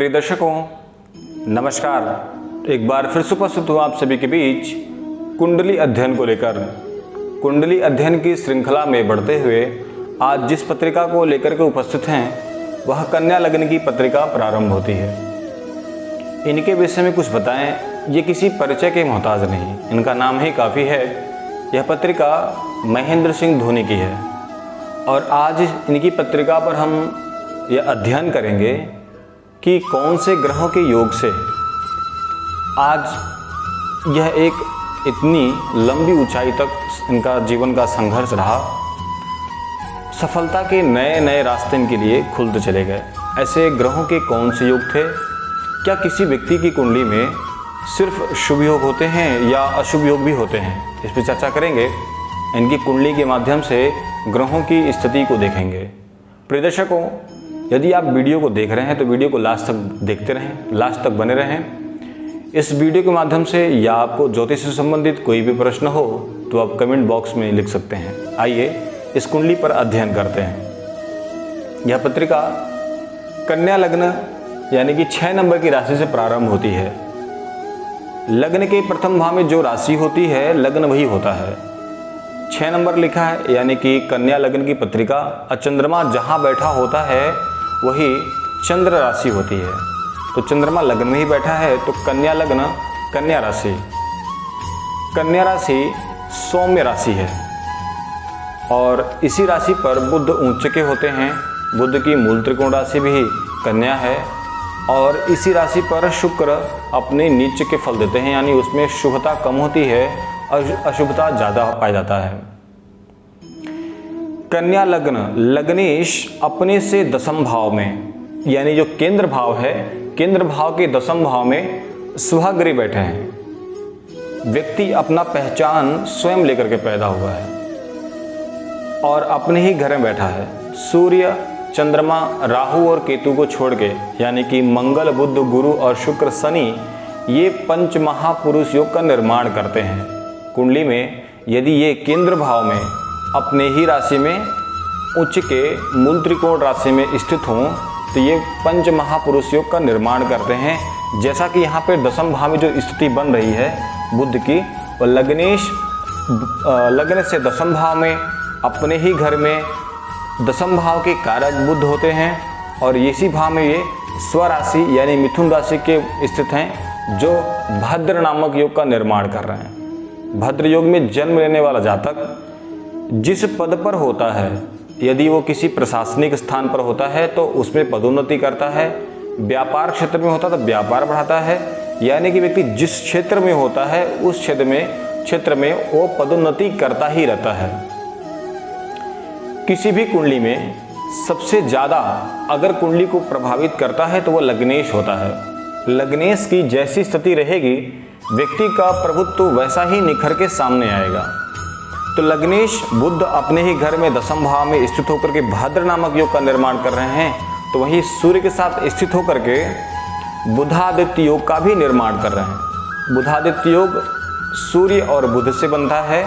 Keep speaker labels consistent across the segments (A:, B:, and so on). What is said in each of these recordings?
A: प्रिय दर्शकों नमस्कार। एक बार फिर से उपस्थित हूँ आप सभी के बीच कुंडली अध्ययन को लेकर। कुंडली अध्ययन की श्रृंखला में बढ़ते हुए आज जिस पत्रिका को लेकर के उपस्थित हैं वह कन्या लग्न की पत्रिका प्रारंभ होती है। इनके विषय में कुछ बताएं, ये किसी परिचय के मोहताज नहीं, इनका नाम ही काफ़ी है। यह पत्रिका महेंद्र सिंह धोनी की है और आज इनकी पत्रिका पर हम यह अध्ययन करेंगे कि कौन से ग्रहों के योग से आज यह एक इतनी लंबी ऊंचाई तक इनका जीवन का संघर्ष रहा। सफलता के नए नए रास्ते इनके लिए खुलते चले गए। ऐसे ग्रहों के कौन से योग थे? क्या किसी व्यक्ति की कुंडली में सिर्फ शुभ योग होते हैं या अशुभ योग भी होते हैं? इस पर चर्चा करेंगे। इनकी कुंडली के माध्यम से ग्रहों की स्थिति को देखेंगे। प्रिय दर्शकों, यदि आप वीडियो को देख रहे हैं तो वीडियो को लास्ट तक देखते रहें, लास्ट तक बने रहें। इस वीडियो के माध्यम से या आपको ज्योतिष से संबंधित कोई भी प्रश्न हो तो आप कमेंट बॉक्स में लिख सकते हैं। आइए इस कुंडली पर अध्ययन करते हैं। यह पत्रिका कन्या लग्न यानी कि 6 नंबर की राशि से प्रारंभ होती है। लग्न के प्रथम भाव में जो राशि होती है लग्न वही होता है। 6 नंबर लिखा है यानी कि कन्या लग्न की पत्रिका। चंद्रमा जहाँ बैठा होता है वही चंद्र राशि होती है। तो चंद्रमा लग्न में ही बैठा है तो कन्या लग्न कन्या राशि। कन्या राशि सौम्य राशि है और इसी राशि पर बुध ऊंच के होते हैं। बुध की मूल त्रिकोण राशि भी कन्या है और इसी राशि पर शुक्र अपने नीच के फल देते हैं, यानी उसमें शुभता कम होती है और अशुभता ज़्यादा पाया जाता है। कन्या लग्न लग्नेश अपने से दसम भाव में यानी जो केंद्र भाव है, केंद्र भाव के दसम भाव में स्वग्रह बैठे हैं। व्यक्ति अपना पहचान स्वयं लेकर के पैदा हुआ है और अपने ही घर में बैठा है। सूर्य, चंद्रमा, राहु और केतु को छोड़ के यानी कि मंगल, बुध, गुरु और शुक्र, शनि ये पंच महापुरुष योग का निर्माण करते हैं। कुंडली में यदि ये केंद्र भाव में अपने ही राशि में उच्च के मूल त्रिकोण राशि में स्थित हों तो ये पंच महापुरुष योग का निर्माण करते हैं। जैसा कि यहाँ पे दसम भाव में जो स्थिति बन रही है बुध की, और लग्नेश लग्न से दसम भाव में अपने ही घर में दसम भाव के कारक बुध होते हैं और इसी भाव में ये स्वराशि यानी मिथुन राशि के स्थित हैं जो भद्र नामक योग का निर्माण कर रहे हैं। भद्र योग में जन्म लेने वाला जातक जिस पद पर होता है, यदि वो किसी प्रशासनिक स्थान पर होता है तो उसमें पदोन्नति करता है, व्यापार क्षेत्र में होता है तो व्यापार बढ़ाता है, यानी कि व्यक्ति जिस क्षेत्र में होता है उस क्षेत्र में वो पदोन्नति करता ही रहता है। किसी भी कुंडली में सबसे ज़्यादा अगर कुंडली को प्रभावित करता है तो वो लग्नेश होता है। लग्नेश की जैसी स्थिति रहेगी व्यक्ति का प्रभुत्व वैसा ही निखर के सामने आएगा। तो लग्नेश बुध अपने ही घर में दसम भाव में स्थित होकर के भद्र नामक योग का निर्माण कर रहे हैं, तो वहीं सूर्य के साथ स्थित होकर के बुधादित्य योग का भी निर्माण कर रहे हैं। बुधादित्य योग सूर्य और बुध से बनता है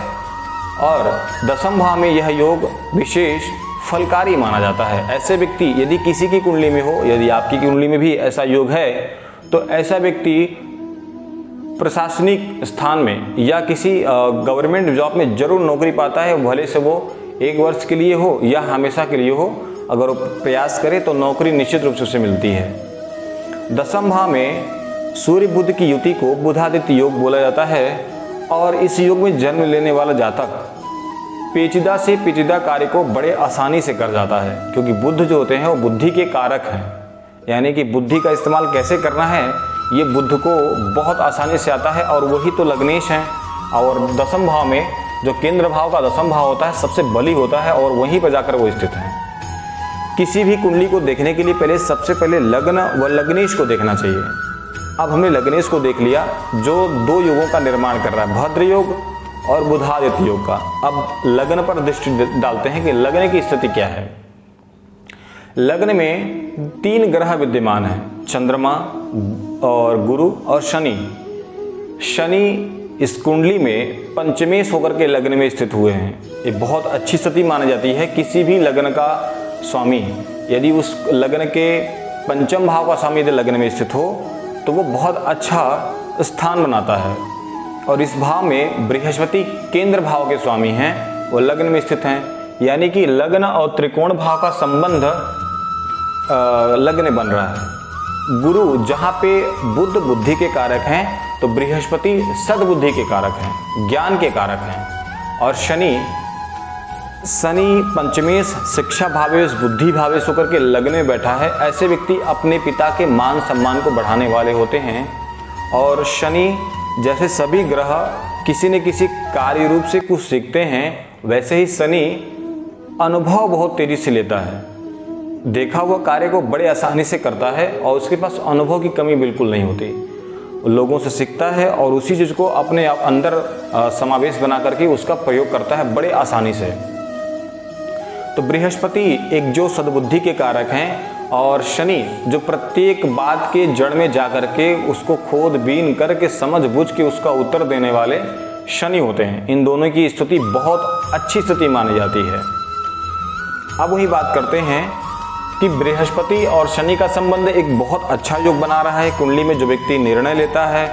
A: और दसम भाव में यह योग विशेष फलकारी माना जाता है। ऐसे व्यक्ति यदि किसी की कुंडली में हो, यदि आपकी कुंडली में भी ऐसा योग है तो ऐसा व्यक्ति प्रशासनिक स्थान में या किसी गवर्नमेंट जॉब में जरूर नौकरी पाता है, भले से वो 1 वर्ष के लिए हो या हमेशा के लिए हो। अगर वो प्रयास करे तो नौकरी निश्चित रूप से उसे मिलती है। दसम भाव में सूर्य बुध की युति को बुधादित्य योग बोला जाता है और इस योग में जन्म लेने वाला जातक पेचीदा से पेचीदा कार्य को बड़े आसानी से कर जाता है, क्योंकि बुध जो होते हैं वो बुद्धि के कारक हैं। यानी कि बुद्धि का इस्तेमाल कैसे करना है ये बुध को बहुत आसानी से आता है और वही तो लग्नेश हैं। और दसम भाव में जो केंद्र भाव का दसम भाव होता है सबसे बली होता है और वहीं पर जाकर वो स्थित है। किसी भी कुंडली को देखने के लिए सबसे पहले लग्न व लग्नेश को देखना चाहिए। अब हमने लग्नेश को देख लिया जो 2 योगों का निर्माण कर रहा है, भद्र योग और बुधादित्य योग का। अब लग्न पर दृष्टि डालते हैं कि लग्न की स्थिति क्या है। लग्न में 3 ग्रह विद्यमान हैं, चंद्रमा और गुरु और शनि। शनि इस कुंडली में पंचमेश होकर के लग्न में स्थित हुए हैं। ये बहुत अच्छी स्थिति मानी जाती है। किसी भी लग्न का स्वामी यदि उस लग्न के पंचम भाव का स्वामी यदि लग्न में स्थित हो तो वो बहुत अच्छा स्थान बनाता है। और इस भाव में बृहस्पति केंद्र भाव के स्वामी हैं, वो लग्न में स्थित हैं, यानी कि लग्न और त्रिकोण भाव का संबंध लग्न में बन रहा है। गुरु जहाँ पे बुद्ध बुद्धि के कारक हैं तो बृहस्पति सद्बुद्धि के कारक हैं, ज्ञान के कारक हैं। और शनि पंचमेश शिक्षा भावेश बुद्धि भावेश होकर के लग्न में बैठा है। ऐसे व्यक्ति अपने पिता के मान सम्मान को बढ़ाने वाले होते हैं। और शनि जैसे सभी ग्रह किसी न किसी कार्य रूप से कुछ सीखते हैं, वैसे ही शनि अनुभव बहुत तेजी से लेता है, देखा हुआ कार्य को बड़े आसानी से करता है और उसके पास अनुभव की कमी बिल्कुल नहीं होती। लोगों से सीखता है और उसी चीज़ को अपने अंदर समावेश बना करके उसका प्रयोग करता है बड़े आसानी से। तो बृहस्पति एक जो सद्बुद्धि के कारक हैं और शनि जो प्रत्येक बात के जड़ में जा करके उसको खोद बीन करके समझ बुझ के उसका उत्तर देने वाले शनि होते हैं। इन दोनों की स्थिति बहुत अच्छी स्थिति मानी जाती है। अब वही बात करते हैं कि बृहस्पति और शनि का संबंध एक बहुत अच्छा योग बना रहा है। कुंडली में जो व्यक्ति निर्णय लेता है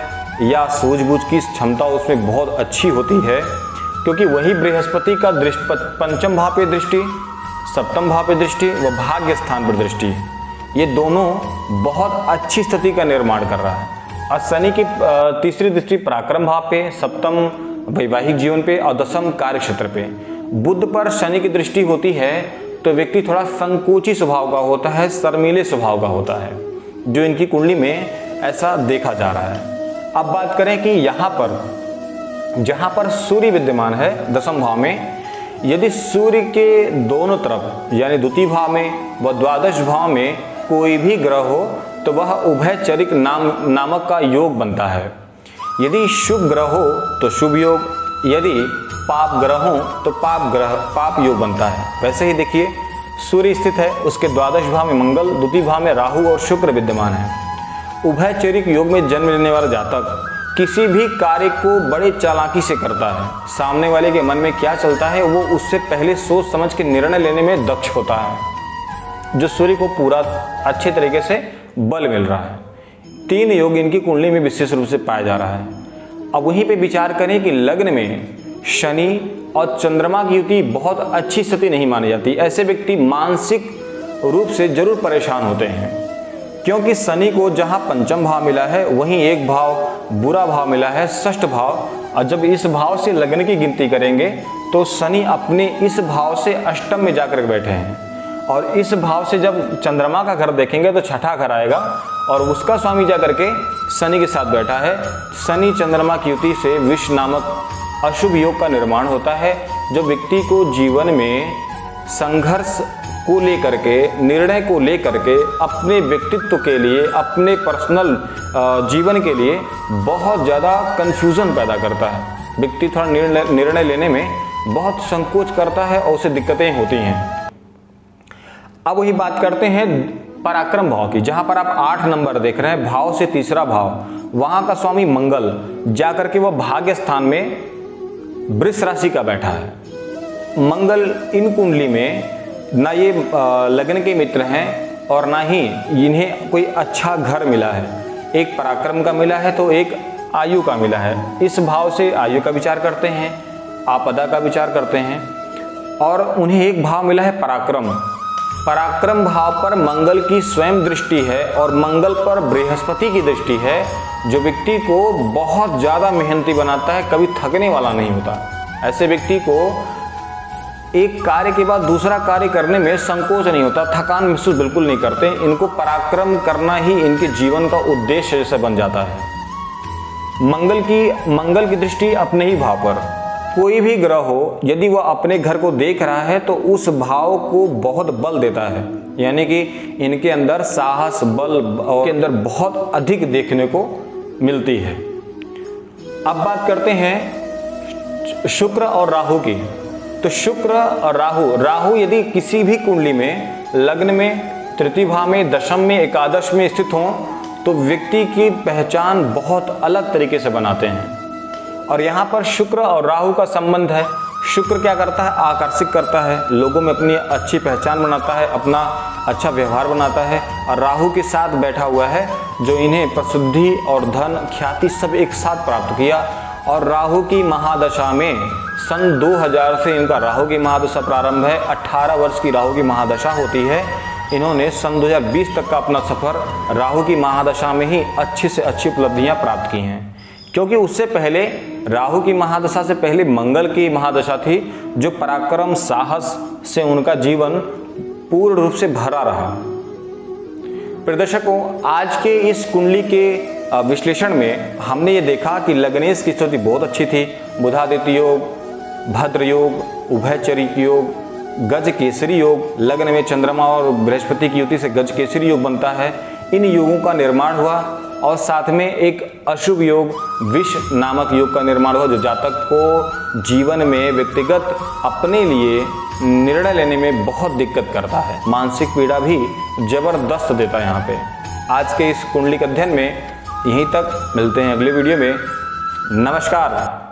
A: या सूझबूझ की क्षमता उसमें बहुत अच्छी होती है, क्योंकि वही बृहस्पति का पंचम भाव पे दृष्टि, सप्तम भाव पे दृष्टि व भाग्य स्थान पर दृष्टि, ये दोनों बहुत अच्छी स्थिति का निर्माण कर रहा है। और शनि की तीसरी दृष्टि पराक्रम भाव पे, सप्तम वैवाहिक जीवन पे और दसम कार्य क्षेत्र पे। बुध पर शनि की दृष्टि होती है तो व्यक्ति थोड़ा संकोची स्वभाव का होता है, शर्मीले स्वभाव का होता है, जो इनकी कुंडली में ऐसा देखा जा रहा है। अब बात करें कि जहां पर सूर्य विद्यमान है दसम भाव में, यदि सूर्य के दोनों तरफ यानी द्वितीय भाव में व द्वादश भाव में कोई भी ग्रह हो तो वह उभयचरिक नामक का योग बनता है। यदि शुभ ग्रह हो तो शुभ योग, यदि पाप ग्रह हो तो पाप योग बनता है। वैसे ही देखिए सूर्य स्थित है, उसके द्वादश भाव में मंगल, द्वितीय भाव में राहु और शुक्र विद्यमान है। उभयचरिक योग में जन्म लेने वाला जातक किसी भी कार्य को बड़े चालाकी से करता है। सामने वाले के मन में क्या चलता है वो उससे पहले सोच समझ के निर्णय लेने में दक्ष होता है, जो सूर्य को पूरा अच्छे तरीके से बल मिल रहा है। 3 योग इनकी कुंडली में विशेष रूप से पाया जा रहा है। अब वहीं पे विचार करें कि लग्न में शनि और चंद्रमा की युति बहुत अच्छी स्थिति नहीं मानी जाती। ऐसे व्यक्ति मानसिक रूप से जरूर परेशान होते हैं, क्योंकि शनि को जहां पंचम भाव मिला है वहीं एक भाव बुरा भाव मिला है, षष्ठ भाव। और जब इस भाव से लग्न की गिनती करेंगे तो शनि अपने इस भाव से अष्टम में जाकर बैठे हैं, और इस भाव से जब चंद्रमा का घर देखेंगे तो छठा घर आएगा और उसका स्वामी जाकर के शनि के साथ बैठा है। शनि चंद्रमा की युति से विष नामक अशुभ योग का निर्माण होता है, जो व्यक्ति को जीवन में संघर्ष को लेकर के, निर्णय को लेकर के, अपने व्यक्तित्व के लिए, अपने पर्सनल जीवन के लिए बहुत ज़्यादा कंफ्यूजन पैदा करता है। व्यक्ति थोड़ा निर्णय लेने में बहुत संकोच करता है और उसे दिक्कतें होती हैं। अब वही बात करते हैं पराक्रम भाव की, जहां पर आप 8 नंबर देख रहे हैं, भाव से तीसरा भाव, वहां का स्वामी मंगल जाकर के वह भाग्य स्थान में वृष राशि का बैठा है। मंगल इन कुंडली में ना ये लग्न के मित्र हैं और ना ही इन्हें कोई अच्छा घर मिला है। एक पराक्रम का मिला है तो एक आयु का मिला है। इस भाव से आयु का विचार करते हैं, आपदा का विचार करते हैं, और उन्हें एक भाव मिला है पराक्रम। पराक्रम भाव पर मंगल की स्वयं दृष्टि है और मंगल पर बृहस्पति की दृष्टि है, जो व्यक्ति को बहुत ज़्यादा मेहनती बनाता है, कभी थकने वाला नहीं होता। ऐसे व्यक्ति को एक कार्य के बाद दूसरा कार्य करने में संकोच नहीं होता, थकान महसूस बिल्कुल नहीं करते। इनको पराक्रम करना ही इनके जीवन का उद्देश्य जैसे बन जाता है। मंगल की दृष्टि अपने ही भाव पर, कोई भी ग्रह हो यदि वह अपने घर को देख रहा है तो उस भाव को बहुत बल देता है, यानी कि इनके अंदर साहस, बल और के अंदर बहुत अधिक देखने को मिलती है। अब बात करते हैं शुक्र और राहु की। तो शुक्र और राहु यदि किसी भी कुंडली में लग्न में, तृतीय भाव में, दशम में, एकादश में स्थित हों तो व्यक्ति की पहचान बहुत अलग तरीके से बनाते हैं। और यहाँ पर शुक्र और राहु का संबंध है। शुक्र क्या करता है, आकर्षित करता है, लोगों में अपनी अच्छी पहचान बनाता है, अपना अच्छा व्यवहार बनाता है। और राहु के साथ बैठा हुआ है जो इन्हें प्रसिद्धि और धन ख्याति सब एक साथ प्राप्त किया। और राहु की महादशा में सन 2000 से इनका राहु की महादशा प्रारंभ है। 18 वर्ष की राहु की महादशा होती है। इन्होंने सन 2020 तक का अपना सफर राहु की महादशा में ही अच्छी से अच्छी उपलब्धियां प्राप्त की हैं, क्योंकि उससे पहले राहु की महादशा से पहले मंगल की महादशा थी, जो पराक्रम साहस से उनका जीवन पूर्ण रूप से भरा रहा। प्रदर्शकों, आज के इस कुंडली के विश्लेषण में हमने ये देखा कि लग्नेश की स्थिति बहुत अच्छी थी। बुधादित्य योग, भद्र योग, उभयचरी योग, गज केसरी योग, लग्न में चंद्रमा और बृहस्पति की युति से गज केसरी योग बनता है। इन योगों का निर्माण हुआ और साथ में एक अशुभ योग विष नामक योग का निर्माण हुआ, जो जातक को जीवन में व्यक्तिगत अपने लिए निर्णय लेने में बहुत दिक्कत करता है, मानसिक पीड़ा भी जबरदस्त देता है। यहाँ पे आज के इस कुंडली के अध्ययन में यहीं तक, मिलते हैं अगले वीडियो में। नमस्कार।